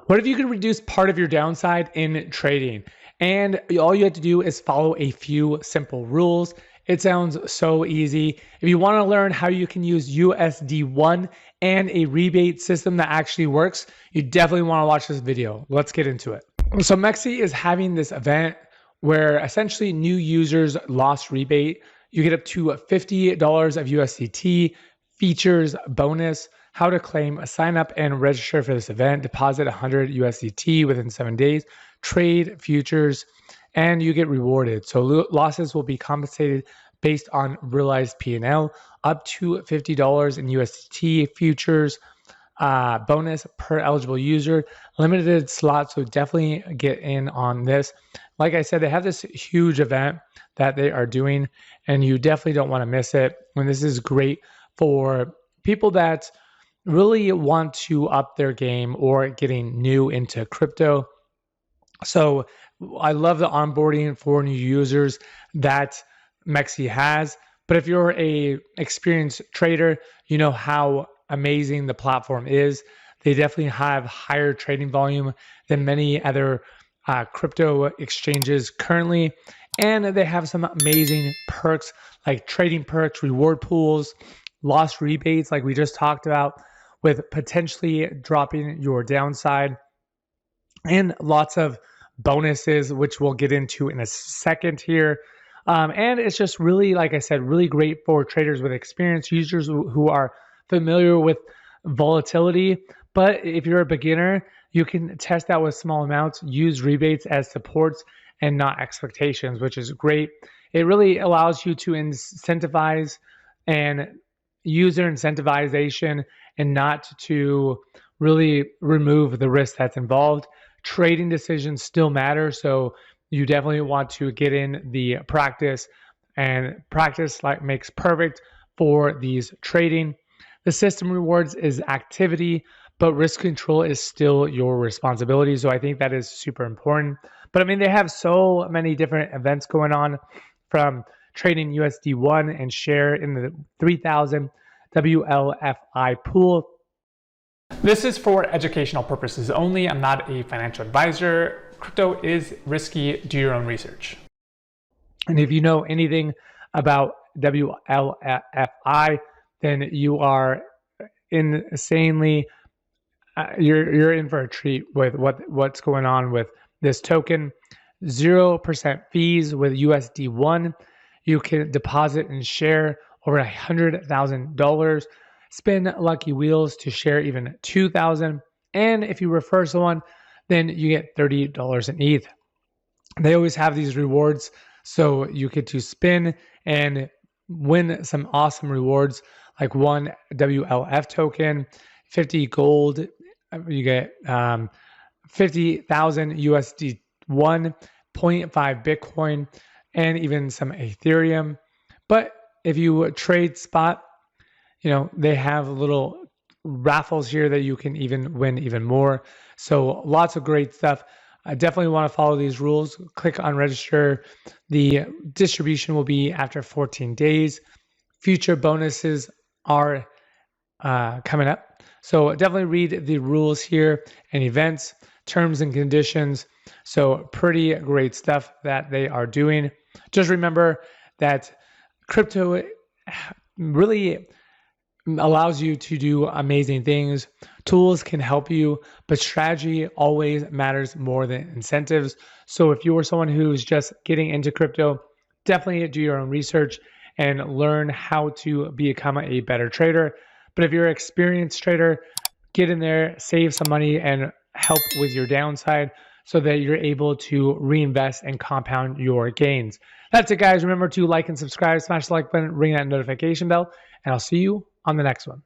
What if you could reduce part of your downside in trading? And all you have to do is follow a few simple rules. It sounds so easy. If you want to learn how you can use USD1 and a rebate system that actually works, you definitely want to watch this video. Let's get into it. So MEXC is having this event where essentially new users lost rebate. You get up to $50 of USDT, features, bonus, how to claim, sign up and register for this event, deposit 100 USDT within 7 days, trade futures, and you get rewarded. So losses will be compensated based on realized P&L, up to $50 in USDT, futures, bonus per eligible user, limited slots. So definitely get in on this. Like I said, they have this huge event that they are doing, and you definitely don't want to miss it. And this is great for people that really want to up their game or getting new into crypto. So I love the onboarding for new users that MEXC has. But if you're a experienced trader, you know how amazing the platform is. They definitely have higher trading volume than many other crypto exchanges currently. And they have some amazing perks like trading perks, reward pools, lost rebates like we just talked about, with potentially dropping your downside, and lots of bonuses, which we'll get into in a second here. And it's just really, like I said, really great for traders with experience, users who are familiar with volatility. But if you're a beginner, you can test out with small amounts, use rebates as supports and not expectations, which is great. It really allows you to incentivize and user incentivization and not to really remove the risk that's involved. Trading decisions still matter, so you definitely want to get in the practice, and practice like makes perfect for these trading. The system rewards is activity, but risk control is still your responsibility. So I think that is super important. But I mean, they have so many different events going on, from trading USD1 and share in the 3,000 WLFI pool. This is for educational purposes only. I'm not a financial advisor. Crypto is risky. Do your own research. And if you know anything about WLFI, then you are insanely, you're in for a treat with what's going on with this token. 0% fees with USD1. You can deposit and share over $100,000. Spin lucky wheels to share even 2,000. And if you refer someone, then you get $30 in ETH. They always have these rewards, so you get to spin and win some awesome rewards, like one WLF token, 50 gold, you get 50,000 USD1, 0.5 Bitcoin, and even some Ethereum. But if you trade spot, you know, they have little raffles here that you can even win even more. So lots of great stuff. I definitely want to follow these rules. Click on register. The distribution will be after 14 days. Future bonuses are coming up. So definitely read the rules here and events, terms and conditions. So pretty great stuff that they are doing. Just remember that crypto really allows you to do amazing things. Tools can help you, but strategy always matters more than incentives. So if you are someone who's just getting into crypto, definitely do your own research and learn how to become a better trader. But if you're an experienced trader, get in there, save some money, and help with your downside so that you're able to reinvest and compound your gains. That's it, guys. Remember to like and subscribe, smash the like button, ring that notification bell, and I'll see you on the next one.